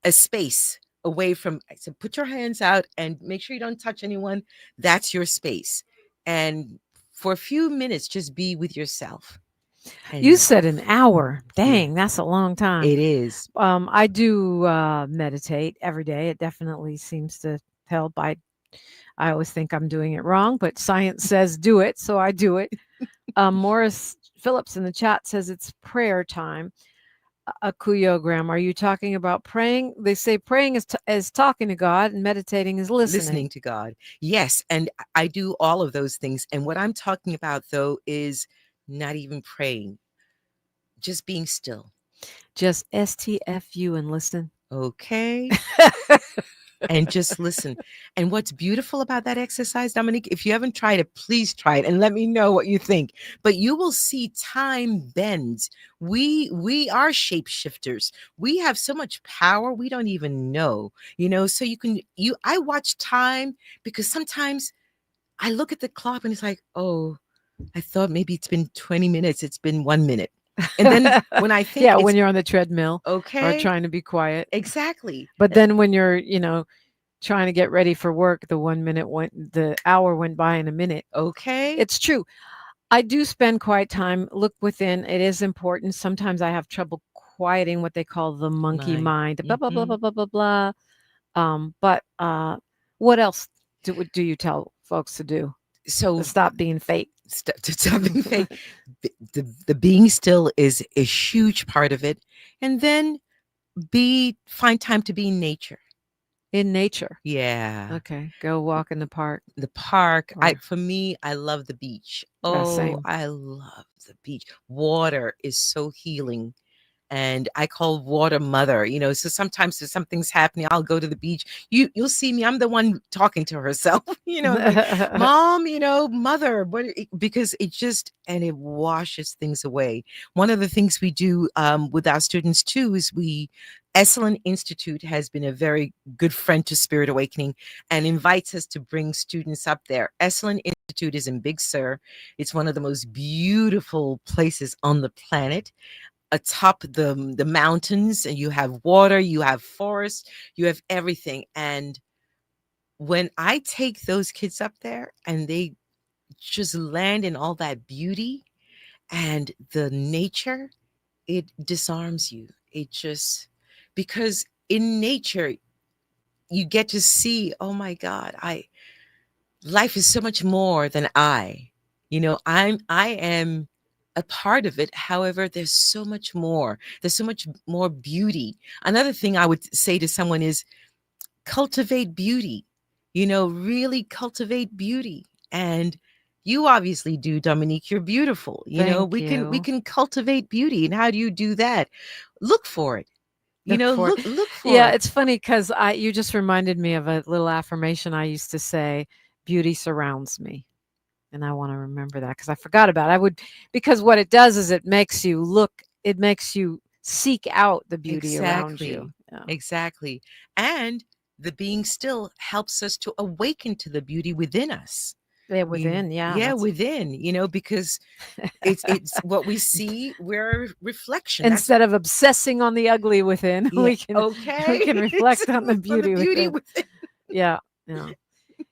S9: a space away from, I said, put your hands out and make sure you don't touch anyone. That's your space. And for a few minutes, just be with yourself.
S8: You said an hour. Dang, that's a long time.
S9: It is.
S8: I do meditate every day. It definitely seems to help. I always think I'm doing it wrong, but science says do it, so I do it. Morris Phillips in the chat says it's prayer time. Akuyoe Graham, are you talking about praying? They say praying is talking to God and meditating is listening
S9: to God. Yes, and I do all of those things. And what I'm talking about, though, is not even praying, just being still.
S8: Just STFU and listen.
S9: Okay. And just listen. And what's beautiful about that exercise, Dominique, if you haven't tried it, please try it and let me know what you think. But you will see time bends. We are shapeshifters. We have so much power we don't even know, so I watch time because sometimes I look at the clock and it's like, oh, I thought maybe it's been 20 minutes. It's been 1 minute. And then when I think
S8: when you're on the treadmill or trying to be quiet.
S9: Exactly.
S8: But then when you're, trying to get ready for work, the hour went by in a minute.
S9: Okay.
S8: It's true. I do spend quiet time. Look within. It is important. Sometimes I have trouble quieting what they call the monkey mind. Blah, blah, blah, blah, blah, blah, blah. But what else do you tell folks to do?
S9: So
S8: to stop being fake.
S9: To stop being fake. The being still is a huge part of it. And then find time to be in nature.
S8: In nature.
S9: Yeah.
S8: Okay. Go walk in the park.
S9: The park. For me, I love the beach.
S8: Same.
S9: I love the beach. Water is so healing. And I call water mother, so sometimes if something's happening, I'll go to the beach. You'll see me. I'm the one talking to herself, like, Mom, mother, because it washes things away. One of the things we do with our students too is Esalen Institute has been a very good friend to Spirit Awakening and invites us to bring students up there. Esalen Institute is in Big Sur. It's one of the most beautiful places on the planet. Atop the mountains, and you have water, you have forest, you have everything. And when I take those kids up there and they just land in all that beauty and the nature, it disarms you. Because in nature, you get to see, oh my God, life is so much more than I am a part of it. However, there's so much more. There's so much more beauty. Another thing I would say to someone is cultivate beauty, really cultivate beauty. And you obviously do, Dominique. You're beautiful. We can cultivate beauty. And how do you do that? Look for it. Look for it.
S8: It's funny because you just reminded me of a little affirmation I used to say, beauty surrounds me. And I want to remember that because I forgot about it. Because what it does is it makes you seek out the beauty around you. Yeah.
S9: Exactly. And the being still helps us to awaken to the beauty within us.
S8: Yeah, within.
S9: Within, because it's what we see, we're a reflection.
S8: Instead of obsessing on the ugly within, we can reflect on the beauty within. Yeah.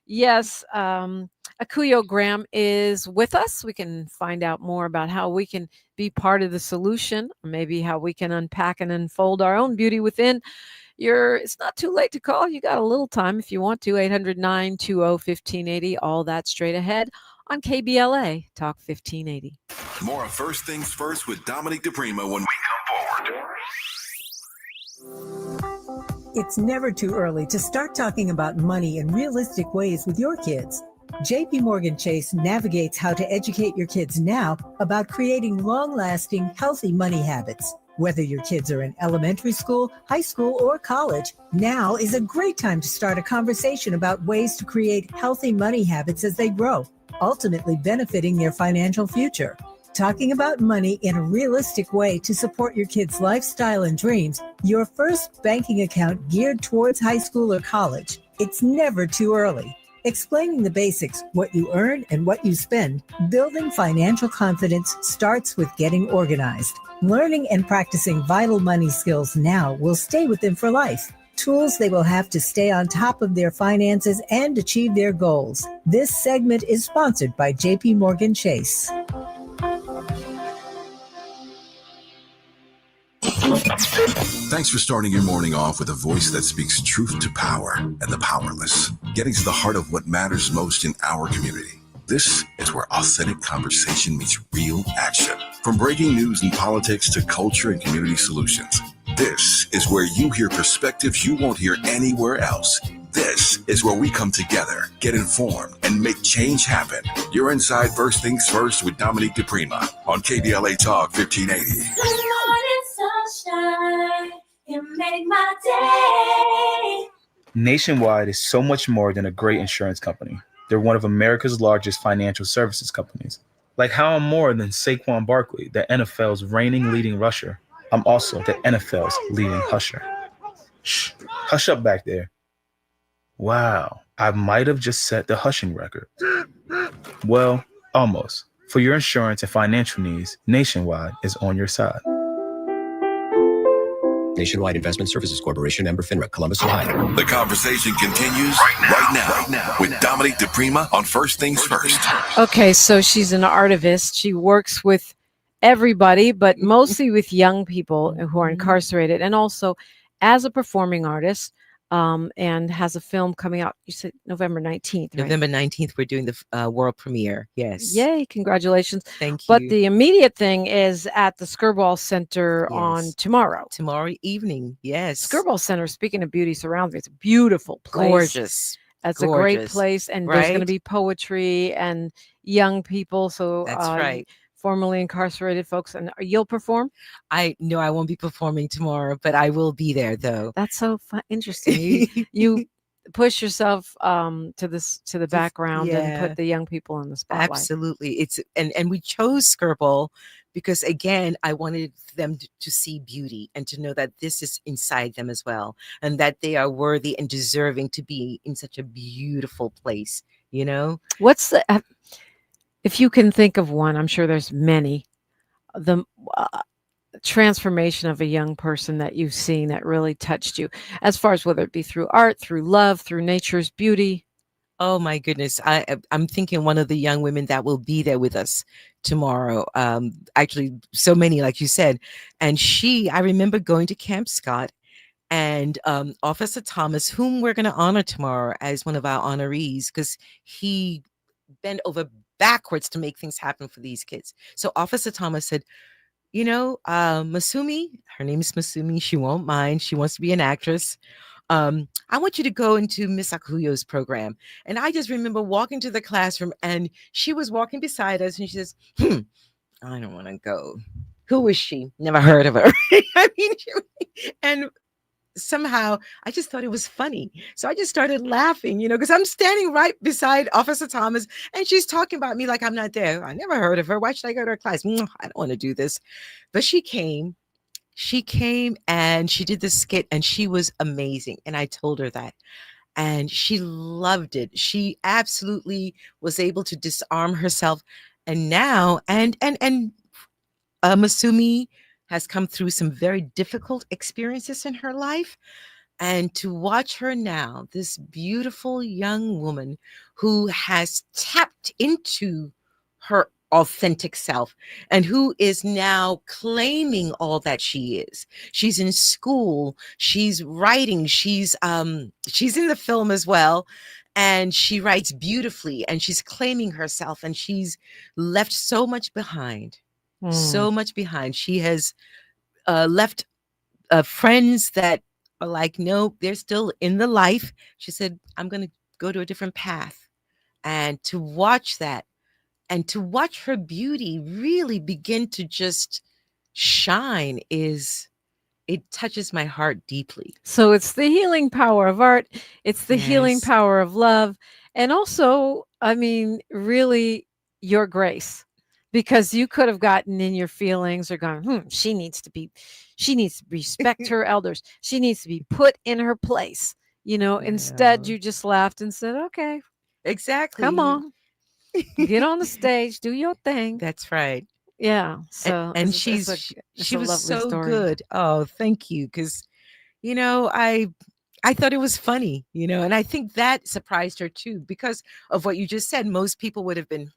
S8: Yes. Akuyoe Graham is with us. We can find out more about how we can be part of the solution, or maybe how we can unpack and unfold our own beauty within. It's not too late to call. You got a little time if you want to. 800-920-1580. All that straight ahead on KBLA Talk 1580.
S3: More of First Things First with Dominique DePrima when we come forward.
S15: It's never too early to start talking about money in realistic ways with your kids. JP Morgan Chase navigates how to educate your kids now about creating long-lasting, healthy money habits. Whether your kids are in elementary school, high school, or college, now is a great time to start a conversation about ways to create healthy money habits as they grow, ultimately benefiting their financial future. Talking about money in a realistic way to support your kids' lifestyle and dreams, your first banking account geared towards high school or college. It's never too early. Explaining the basics, what you earn and what you spend, building financial confidence starts with getting organized. Learning and practicing vital money skills now will stay with them for life. Tools they will have to stay on top of their finances and achieve their goals. This segment is sponsored by JP Morgan Chase.
S3: Thanks for starting your morning off with a voice that speaks truth to power and the powerless, getting to the heart of what matters most in our community. This is where authentic conversation meets real action. From breaking news and politics to culture and community solutions, this is where you hear perspectives you won't hear anywhere else. This is where we come together, get informed, and make change happen. You're inside First Things First with Dominique DePrima on KBLA Talk 1580.
S17: Good morning, sunshine. You make my day.
S18: Nationwide is so much more than a great insurance company. They're one of America's largest financial services companies. Like how I'm more than Saquon Barkley, the NFL's reigning leading rusher. I'm also the NFL's leading husher. Shh, hush up back there. Wow, I might have just set the hushing record. Well, almost. For your insurance and financial needs, Nationwide is on your side.
S10: Nationwide Investment Services Corporation, member FINRA, Columbus, Ohio.
S3: The conversation continues right now with Dominique DePrima on First Things First.
S8: Okay, so she's an artivist. She works with everybody, but mostly with young people who are incarcerated, and also as a performing artist, and has a film coming out. You said November 19th, right?
S9: November 19th, we're doing the world premiere. Yes.
S8: Yay, congratulations.
S9: Thank you.
S8: But the immediate thing is at the Skirball Center on tomorrow.
S9: Tomorrow evening, yes.
S8: Skirball Center, speaking of beauty surrounds me, it's a beautiful place.
S9: Gorgeous.
S8: It's a great
S9: Gorgeous.
S8: place, and there's going to
S9: Right?
S8: be poetry and young people. So
S9: That's right.
S8: Formerly incarcerated folks, and you'll perform?
S9: I won't be performing tomorrow, but I will be there though.
S8: That's so interesting. You push yourself to the background and put the young people on the spotlight.
S9: Absolutely. It's and we chose Skirball because again, I wanted them to see beauty and to know that this is inside them as well, and that they are worthy and deserving to be in such a beautiful place, you know?
S8: What's the if you can think of one, I'm sure there's many, the transformation of a young person that you've seen that really touched you, as far as whether it be through art, through love, through nature's beauty?
S9: Oh my goodness. I'm thinking one of the young women that will be there with us tomorrow. Actually, so many, like you said. And I remember going to Camp Scott, and Officer Thomas, whom we're going to honor tomorrow as one of our honorees, because he bent over backwards to make things happen for these kids. So Officer Thomas said, Masumi, her name is Masumi. She won't mind. She wants to be an actress. I want you to go into Miss Akuyo's program. And I just remember walking to the classroom, and she was walking beside us, and she says, I don't want to go. Who is she? Never heard of her. I mean, and somehow I just thought it was funny. So I just started laughing, because I'm standing right beside Officer Thomas, and she's talking about me like I'm not there. I never heard of her. Why should I go to her class? I don't want to do this. But she came and she did the skit, and she was amazing. And I told her that. And she loved it. She absolutely was able to disarm herself. And now, and Masumi has come through some very difficult experiences in her life. And to watch her now, this beautiful young woman who has tapped into her authentic self and who is now claiming all that she is. She's in school, she's writing, she's in the film as well. And she writes beautifully, and she's claiming herself, and she's left so much behind. So much behind. She has left friends that are like, no, they're still in the life. She said, I'm going to go to a different path. And to watch that, and to watch her beauty really begin to just shine, it touches my heart deeply.
S8: So it's the healing power of art. It's the healing power of love. And also, I mean, really your grace. Because you could have gotten in your feelings or gone, she needs to respect her elders. She needs to be put in her place. Instead you just laughed and said, okay,
S9: exactly.
S8: Come on, get on the stage, do your thing.
S9: That's right.
S8: Yeah. So,
S9: and she was so good. Oh, thank you. Cause I thought it was funny, and I think that surprised her too, because of what you just said. Most people would have been,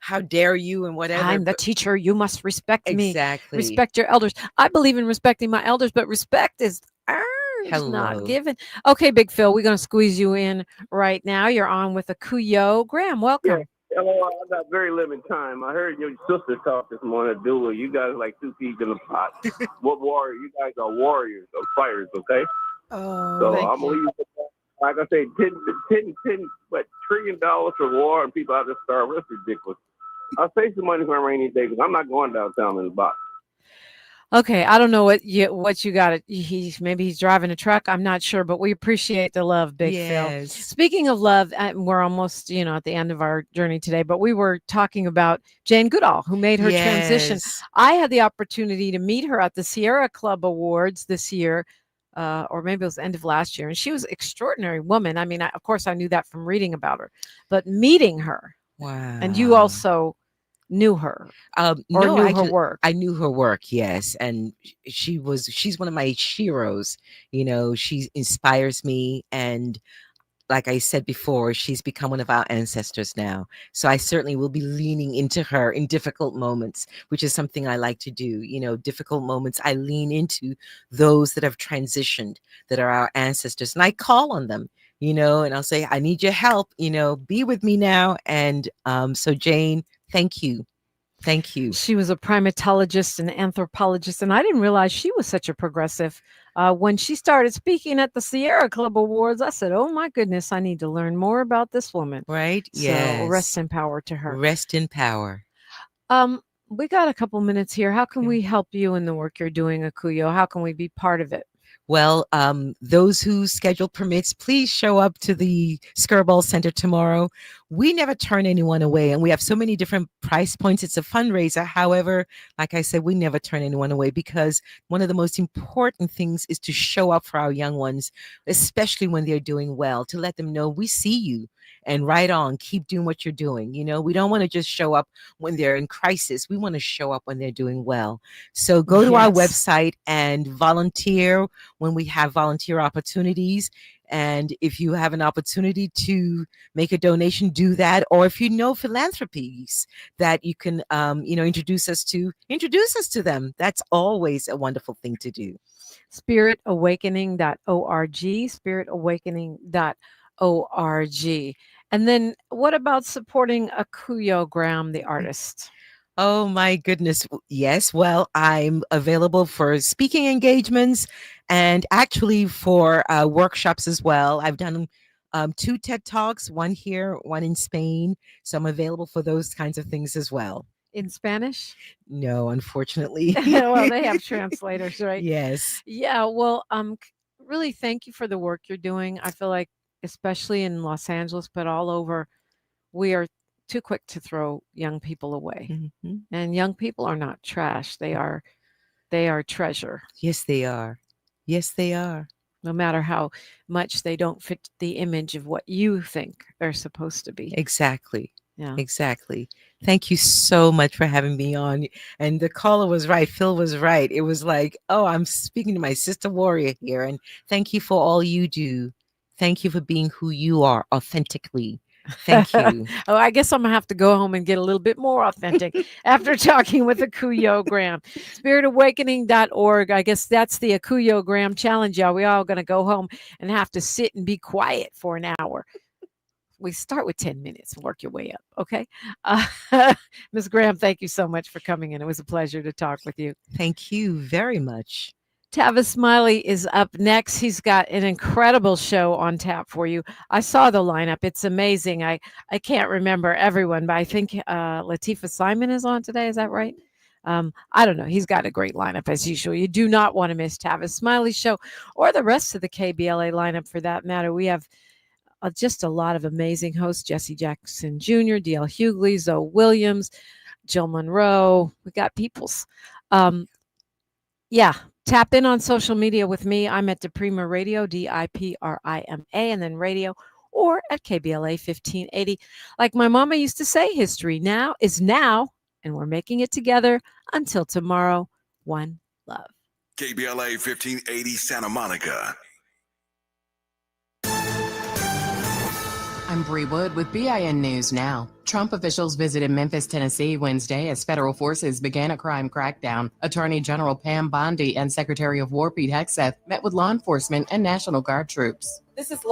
S9: how dare you and whatever.
S8: I'm the teacher. You must respect me.
S9: Exactly.
S8: Respect your elders. I believe in respecting my elders, but respect is earned, not
S9: Hello.
S8: given. Okay, Big Phil, we're going to squeeze you in right now. You're on with Akuyoe Graham. Welcome.
S19: Hello, I got very limited time. I heard your sister talk this morning, Dula. You guys are like 2 peas in a pot. What warrior? You guys are warriors of fighters, okay?
S8: Oh,
S19: so
S8: thank
S19: I'm
S8: you.
S19: gonna leave it at that. Like I say, $10 trillion for war and people out there starving. That's ridiculous. I'll save some money for a rainy day because I'm not going downtown in the box.
S8: Okay, I don't know what you got. Maybe he's driving a truck. I'm not sure, but we appreciate the love, Big Phil.
S9: Yes.
S8: Speaking of love, we're almost at the end of our journey today, but we were talking about Jane Goodall, who made her transition.
S9: Yes.
S8: I had the opportunity to meet her at the Sierra Club Awards this year, or maybe it was the end of last year, and she was an extraordinary woman. I mean, of course, I knew that from reading about her, but meeting her,
S9: Wow.
S8: and you also knew her or
S9: no,
S8: knew
S9: actually,
S8: her work.
S9: I knew her work, yes, and she's one of my heroes. She inspires me, and like I said before, she's become one of our ancestors now. So I certainly will be leaning into her in difficult moments, which is something I like to do. Difficult moments, I lean into those that have transitioned, that are our ancestors, and I call on them. And I'll say, I need your help. Be with me now. And so Jane, thank you. Thank you.
S8: She was a primatologist and anthropologist, and I didn't realize she was such a progressive. When she started speaking at the Sierra Club Awards, I said, oh my goodness, I need to learn more about this woman.
S9: Right?
S8: So
S9: Yes.
S8: rest in power to her.
S9: Rest in power.
S8: We got a couple minutes here. How can we help you in the work you're doing, Akuyoe? How can we be part of it?
S9: Well, those whose schedule permits, please show up to the Skirball Center tomorrow. We never turn anyone away, and we have so many different price points. It's a fundraiser. However, like I said, we never turn anyone away because one of the most important things is to show up for our young ones, especially when they're doing well, to let them know we see you and right on, keep doing what you're doing. We don't want to just show up when they're in crisis. We want to show up when they're doing well. So go to our website and volunteer when we have volunteer opportunities. And if you have an opportunity to make a donation, do that. Or if you know philanthropies that you can, introduce us to them. That's always a wonderful thing to do.
S8: SpiritAwakening.org, SpiritAwakening.org. And then what about supporting Akuyoe Graham, the artist?
S9: Oh my goodness. Yes. Well, I'm available for speaking engagements and actually for workshops as well. I've done 2 TED Talks, one here, one in Spain. So I'm available for those kinds of things as well.
S8: In Spanish?
S9: No, unfortunately.
S8: Well, they have translators, right?
S9: Yes.
S8: Yeah. Well, really thank you for the work you're doing. I feel like, especially in Los Angeles, but all over, we are too quick to throw young people away.
S9: Mm-hmm.
S8: And young people are not trash. They are treasure.
S9: Yes, they are. Yes, they are.
S8: No matter how much they don't fit the image of what you think they're supposed to be.
S9: Exactly.
S8: Yeah.
S9: Exactly. Thank you so much for having me on. And the caller was right. Phil was right. It was like, oh, I'm speaking to my sister warrior here. And thank you for all you do. Thank you for being who you are authentically. Thank you.
S8: Oh, I guess I'm going to have to go home and get a little bit more authentic after talking with Akuyoe Graham. SpiritAwakening.org. I guess that's the Akuyoe Graham challenge, y'all. We all going to go home and have to sit and be quiet for an hour. We start with 10 minutes and work your way up, okay? Ms. Graham, thank you so much for coming in. It was a pleasure to talk with you.
S9: Thank you very much.
S8: Tavis Smiley is up next. He's got an incredible show on tap for you. I saw the lineup. It's amazing. I can't remember everyone, but I think Latifah Simon is on today. Is that right? I don't know. He's got a great lineup as usual. You do not want to miss Tavis Smiley's show or the rest of the KBLA lineup for that matter. We have just a lot of amazing hosts: Jesse Jackson Jr., D.L. Hughley, Zoe Williams, Jill Monroe. We got peoples. Yeah. Tap in on social media with me. I'm at Diprima Radio, DIPRIMA, and then radio, or at KBLA 1580. Like my mama used to say, history now is now, and we're making it together. Until tomorrow, one love.
S3: KBLA 1580 Santa Monica.
S1: I'm I'm Bree Wood with BIN News Now. Trump officials visited Memphis, Tennessee Wednesday as federal forces began a crime crackdown. Attorney General Pam Bondi and Secretary of War Pete Hegseth met with law enforcement and National Guard troops.
S13: This is